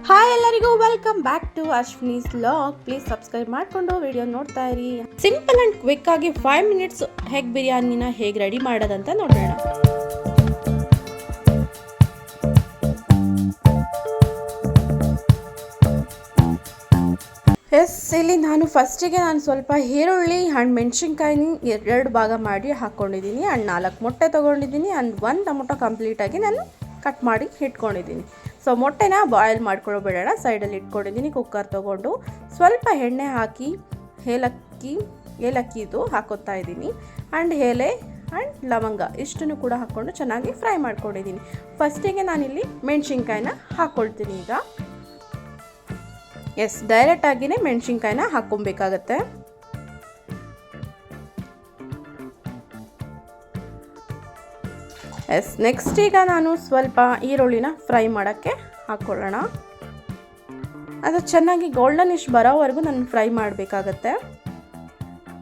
Hi ಎಲ್ಲರಿಗೂ welcome back to Ashwini's vlog. Please subscribe ಮಾಡಿಕೊಂಡು video ನೋಡ್ತಾ ಇರಿ. ಸಿಂಪಲ್ ಆ್ಯಂಡ್ ಕ್ವಿಕ್ ಆಗಿ 5 ಮಿನಿಟ್ಸ್ ಎಗ್ ಬಿರಿಯಾನಿನ ಹೇಗೆ ರೆಡಿ ಮಾಡೋದಂತ ನೋಡೋಣ. ಇಲ್ಲಿ ನಾನು ಫಸ್ಟಿಗೆ ಸ್ವಲ್ಪ ಈರುಳ್ಳಿ ಆ್ಯಂಡ್ ಮೆಣಸಿನ್ಕಾಯಿನ 2 ಭಾಗ ಮಾಡಿ ಹಾಕ್ಕೊಂಡಿದ್ದೀನಿ. ಆ್ಯಂಡ್ 4 ಮೊಟ್ಟೆ ತೊಗೊಂಡಿದ್ದೀನಿ. ಆ್ಯಂಡ್ 1 ಟೊಮೊಟೊ ಕಂಪ್ಲೀಟಾಗಿ ನಾನು ಕಟ್ ಮಾಡಿ ಇಟ್ಕೊಂಡಿದ್ದೀನಿ. ಸೊ ಮೊಟ್ಟೆನ ಬಾಯ್ಲ್ ಮಾಡ್ಕೊಳ್ಳೋಬೇಡ, ಸೈಡಲ್ಲಿ ಇಟ್ಕೊಂಡಿದ್ದೀನಿ. ಕುಕ್ಕರ್ ತೊಗೊಂಡು ಸ್ವಲ್ಪ ಎಣ್ಣೆ ಹಾಕಿ ಏಲಕ್ಕಿದು ಹಾಕೋತಾ ಇದ್ದೀನಿ. ಆ್ಯಂಡ್ ಎಲೆ ಆ್ಯಂಡ್ ಲವಂಗ ಇಷ್ಟನ್ನು ಕೂಡ ಹಾಕ್ಕೊಂಡು ಚೆನ್ನಾಗಿ ಫ್ರೈ ಮಾಡ್ಕೊಂಡಿದ್ದೀನಿ. ಫಸ್ಟಿಗೆ ನಾನಿಲ್ಲಿ ಮೆಣಸಿನ್ಕಾಯಿನ ಹಾಕ್ಕೊಳ್ತೀನಿ. ಈಗ ಡೈರೆಕ್ಟಾಗಿಯೇ ಮೆಣಸಿನ್ಕಾಯಿನ ಹಾಕ್ಕೊಬೇಕಾಗತ್ತೆ. ನೆಕ್ಸ್ಟ್ ಈಗ ನಾನು ಸ್ವಲ್ಪ ಈರುಳ್ಳಿನ ಫ್ರೈ ಮಾಡೋಕ್ಕೆ ಹಾಕ್ಕೊಳ್ಳೋಣ. ಅದು ಚೆನ್ನಾಗಿ ಗೋಲ್ಡನಿಶ್ ಬರೋವರೆಗೂ ನಾನು ಫ್ರೈ ಮಾಡಬೇಕಾಗತ್ತೆ.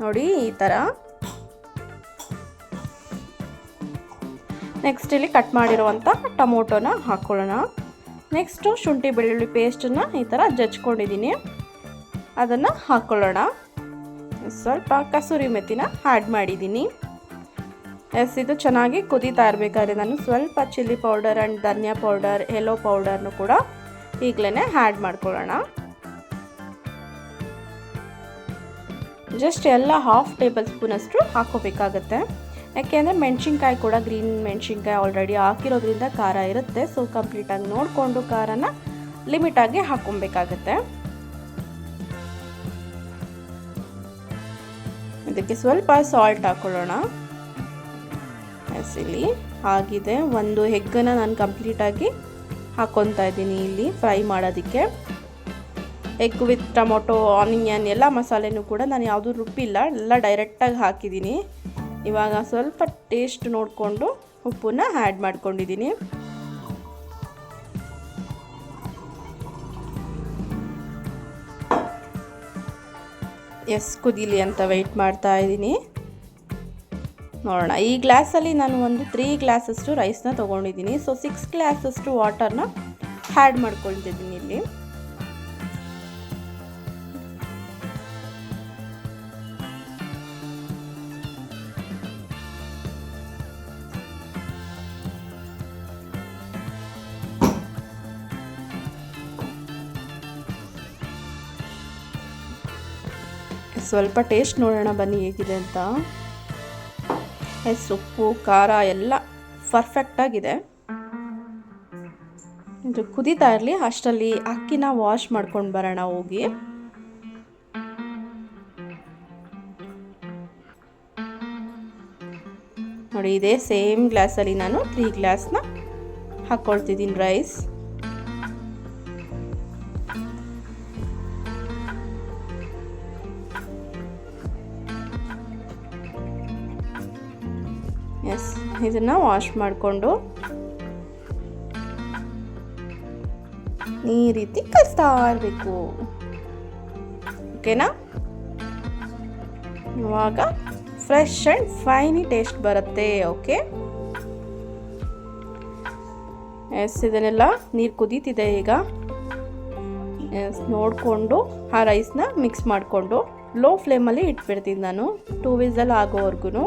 ನೋಡಿ ಈ ಥರ. ನೆಕ್ಸ್ಟ್ ಇಲ್ಲಿ ಕಟ್ ಮಾಡಿರುವಂಥ ಟೊಮೊಟೊನ ಹಾಕ್ಕೊಳ್ಳೋಣ. ನೆಕ್ಸ್ಟು ಶುಂಠಿ ಬೆಳ್ಳುಳ್ಳಿ ಪೇಸ್ಟನ್ನು ಈ ಥರ ಜಜ್ಕೊಂಡಿದ್ದೀನಿ, ಅದನ್ನು ಹಾಕ್ಕೊಳ್ಳೋಣ. ಸ್ವಲ್ಪ ಕಸೂರಿ ಮೆಥಿನ ಆ್ಯಡ್ ಮಾಡಿದ್ದೀನಿ. ಇದು ಚೆನ್ನಾಗಿ ಕುದೀತಾ ಇರಬೇಕಾದ್ರೆ ನಾನು ಸ್ವಲ್ಪ chilli powder and dhaniya powder, yellow ಪೌಡರ್ನು ಕೂಡ ಈಗಲೇ ಆ್ಯಡ್ ಮಾಡ್ಕೊಳ್ಳೋಣ. ಜಸ್ಟ್ ಎಲ್ಲ 1/2 ಟೇಬಲ್ ಸ್ಪೂನಷ್ಟು ಹಾಕ್ಕೋಬೇಕಾಗತ್ತೆ. ಯಾಕೆಂದರೆ ಮೆಣಸಿನ್ಕಾಯಿ ಕೂಡ ಗ್ರೀನ್ ಮೆಣಸಿನ್ಕಾಯಿ ಆಲ್ರೆಡಿ ಹಾಕಿರೋದ್ರಿಂದ ಖಾರ ಇರುತ್ತೆ. ಸೊ ಕಂಪ್ಲೀಟಾಗಿ ನೋಡಿಕೊಂಡು ಖಾರನ ಲಿಮಿಟಾಗಿ ಹಾಕ್ಕೊಬೇಕಾಗತ್ತೆ. ಇದಕ್ಕೆ ಸ್ವಲ್ಪ ಸಾಲ್ಟ್ ಹಾಕ್ಕೊಳ್ಳೋಣ. ಇಲ್ಲಿ ಆಗಿದೆ. ಒಂದು ಎಗ್ಗನ್ನು ನಾನು ಕಂಪ್ಲೀಟಾಗಿ ಹಾಕ್ಕೊತಾ ಇದ್ದೀನಿ ಇಲ್ಲಿ ಫ್ರೈ ಮಾಡೋದಕ್ಕೆ. ಎಗ್ ವಿತ್ ಟೊಮೊಟೊ, ಆನಿಯನ್ ಎಲ್ಲ ಮಸಾಲೆನೂ ಕೂಡ ನಾನು ಯಾವುದೂ ರುಬ್ಬಿಲ್ಲ, ಎಲ್ಲ ಡೈರೆಕ್ಟಾಗಿ ಹಾಕಿದ್ದೀನಿ. ಇವಾಗ ಸ್ವಲ್ಪ ಟೇಸ್ಟ್ ನೋಡಿಕೊಂಡು ಉಪ್ಪನ್ನ ಆ್ಯಡ್ ಮಾಡ್ಕೊಂಡಿದ್ದೀನಿ. ಕುದೀಲಿ ಅಂತ ವೆಯ್ಟ್ ಮಾಡ್ತಾ ಇದ್ದೀನಿ. ನೋಡೋಣ. ಈ ಗ್ಲಾಸಲ್ಲಿ ನಾನು ಒಂದು 3 ಗ್ಲಾಸಷ್ಟು ರೈಸ್ನ ತೊಗೊಂಡಿದ್ದೀನಿ. ಸೊ 6 ಗ್ಲಾಸಷ್ಟು ವಾಟರ್ನ ಆ್ಯಡ್ ಮಾಡ್ಕೊಳ್ತಿದ್ದೀನಿ ಇಲ್ಲಿ. ಸ್ವಲ್ಪ ಟೇಸ್ಟ್ ನೋಡೋಣ ಬನ್ನಿ ಹೇಗಿದೆ ಅಂತ. ಉಪ್ಪು ಖಾರ ಎಲ್ಲ ಪರ್ಫೆಕ್ಟಾಗಿದೆ. ಇದು ಕುದೀತಾ ಇರಲಿ, ಅಷ್ಟರಲ್ಲಿ ಅಕ್ಕಿನ ವಾಶ್ ಮಾಡ್ಕೊಂಡು ಬರೋಣ ಹೋಗಿ. ನೋಡಿ ಇದೇ ಸೇಮ್ ಗ್ಲಾಸಲ್ಲಿ ನಾನು 3 ಗ್ಲಾಸ್ನ ಹಾಕ್ಕೊಳ್ತಿದ್ದೀನಿ ರೈಸ್. ಇದನ್ನು ವಾಶ್ ಮಾಡಿಕೊಂಡು ಈ ರೀತಿ ಕಲಿಸ್ತಾ ಇರಬೇಕು. ಓಕೆನಾ? ಇವಾಗ ಫ್ರೆಶ್ ಆ್ಯಂಡ್ ಫೈನಿ ಟೇಸ್ಟ್ ಬರುತ್ತೆ. ಓಕೆ, ಇದನ್ನೆಲ್ಲ ನೀರು ಕುದೀತಿದೆ ಈಗ. ನೋಡಿಕೊಂಡು ಆ ರೈಸ್ನ ಮಿಕ್ಸ್ ಮಾಡಿಕೊಂಡು ಲೋ ಫ್ಲೇಮಲ್ಲಿ ಇಟ್ಬಿಡ್ತೀನಿ ನಾನು 2 ವಿಸಲ್ ಆಗೋವರೆಗೂ.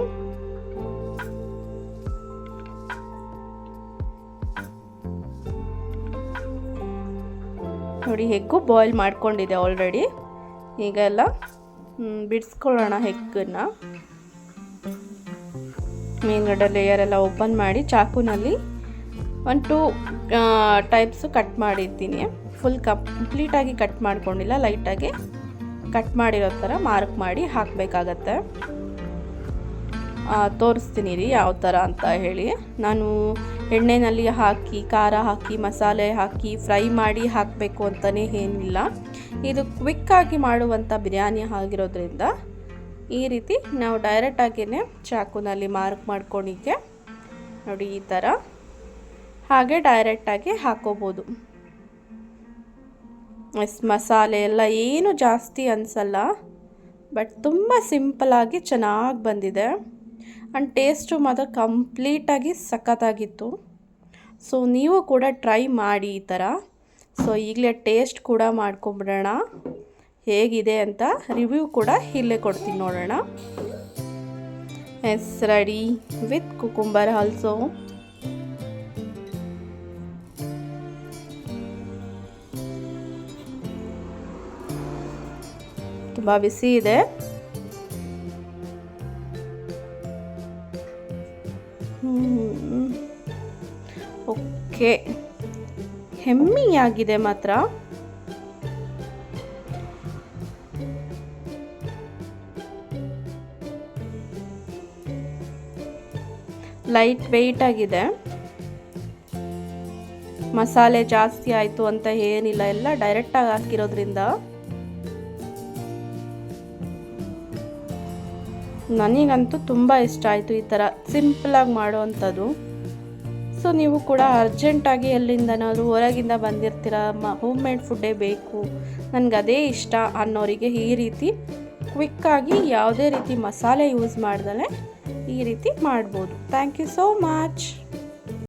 ನೋಡಿ ಎಗ್ಗು ಬಾಯ್ಲ್ ಮಾಡ್ಕೊಂಡಿದೆ ಆಲ್ರೆಡಿ. ಈಗೆಲ್ಲ ಬಿಡಿಸ್ಕೊಳ್ಳೋಣ ಎಗ್ಗನ್ನು. ಮೇಲ್ಗಡೆ ಲೇಯರೆಲ್ಲ ಓಪನ್ ಮಾಡಿ ಚಾಕುನಲ್ಲಿ 1-2 ಟೈಪ್ಸು ಕಟ್ ಮಾಡಿರ್ತೀನಿ. ಫುಲ್ ಕಂಪ್ಲೀಟಾಗಿ ಕಟ್ ಮಾಡ್ಕೊಂಡಿಲ್ಲ, ಲೈಟಾಗಿ ಕಟ್ ಮಾಡಿರೋ ಥರ ಮಾರ್ಕ್ ಮಾಡಿ ಹಾಕಬೇಕಾಗತ್ತೆ. ತೋರಿಸ್ತೀನಿ ರೀ ಯಾವ ಥರ ಅಂತ ಹೇಳಿ. ನಾನು ಎಣ್ಣೆಯಲ್ಲಿ ಹಾಕಿ ಖಾರ ಹಾಕಿ ಮಸಾಲೆ ಹಾಕಿ ಫ್ರೈ ಮಾಡಿ ಹಾಕಬೇಕು ಅಂತಲೇ ಏನಿಲ್ಲ. ಇದು ಕ್ವಿಕ್ಕಾಗಿ ಮಾಡುವಂಥ ಬಿರಿಯಾನಿ ಆಗಿರೋದ್ರಿಂದ ಈ ರೀತಿ ನಾವು ಡೈರೆಕ್ಟಾಗಿಯೇ ಚಾಕುನಲ್ಲಿ ಮಾರ್ಕ್ ಮಾಡ್ಕೊಂಡಿಕ್ಕೆ ನೋಡಿ ಈ ಥರ ಹಾಗೆ ಡೈರೆಕ್ಟಾಗಿ ಹಾಕೋಬೋದು. ಮಸಾಲೆ ಎಲ್ಲ ಏನು ಜಾಸ್ತಿ ಅನಿಸಲ್ಲ, ಬಟ್ ತುಂಬ ಸಿಂಪಲಾಗಿ ಚೆನ್ನಾಗಿ ಬಂದಿದೆ. ಆ್ಯಂಡ್ ಟೇಸ್ಟು ಮಾತ್ರ ಕಂಪ್ಲೀಟಾಗಿ ಸಖತ್ತಾಗಿತ್ತು. ಸೊ ನೀವು ಕೂಡ ಟ್ರೈ ಮಾಡಿ ಈ ಥರ. ಸೊ ಈಗಲೇ ಟೇಸ್ಟ್ ಕೂಡ ಮಾಡ್ಕೊಂಬಿಡೋಣ, ಹೇಗಿದೆ ಅಂತ ರಿವ್ಯೂ ಕೂಡ ಇಲ್ಲೇ ಕೊಡ್ತೀನಿ ನೋಡೋಣ. Yes, ready with cucumber also. ತುಂಬ ಬಿಸಿ ಇದೆ. ಓಕೆ, ಹೆಮ್ಮಿಯಾಗಿದೆ ಮಾತ್ರ. ಲೈಟ್ ವೆಯ್ಟ್ ಆಗಿದೆ. ಮಸಾಲೆ ಜಾಸ್ತಿ ಆಯಿತು ಅಂತ ಏನಿಲ್ಲ, ಎಲ್ಲ ಡೈರೆಕ್ಟಾಗಿ ಹಾಕಿರೋದ್ರಿಂದ ನನಗಂತೂ ತುಂಬ ಇಷ್ಟ ಆಯಿತು ಈ ಥರ ಸಿಂಪಲಾಗಿ ಮಾಡೋವಂಥದ್ದು. ಸೊ ನೀವು ಕೂಡ ಅರ್ಜೆಂಟಾಗಿ ಎಲ್ಲಿಂದನಾದರೂ ಹೊರಗಿಂದ ಬಂದಿರ್ತೀರ, ಹೋಮ್ ಮೇಡ್ ಫುಡ್ಡೇ ಬೇಕು, ನನಗೆ ಅದೇ ಇಷ್ಟ ಅನ್ನೋರಿಗೆ ಈ ರೀತಿ ಕ್ವಿಕ್ಕಾಗಿ ಯಾವುದೇ ರೀತಿ ಮಸಾಲೆ ಯೂಸ್ ಮಾಡ್ದಲೇ ಈ ರೀತಿ ಮಾಡ್ಬೋದು. Thank you so much.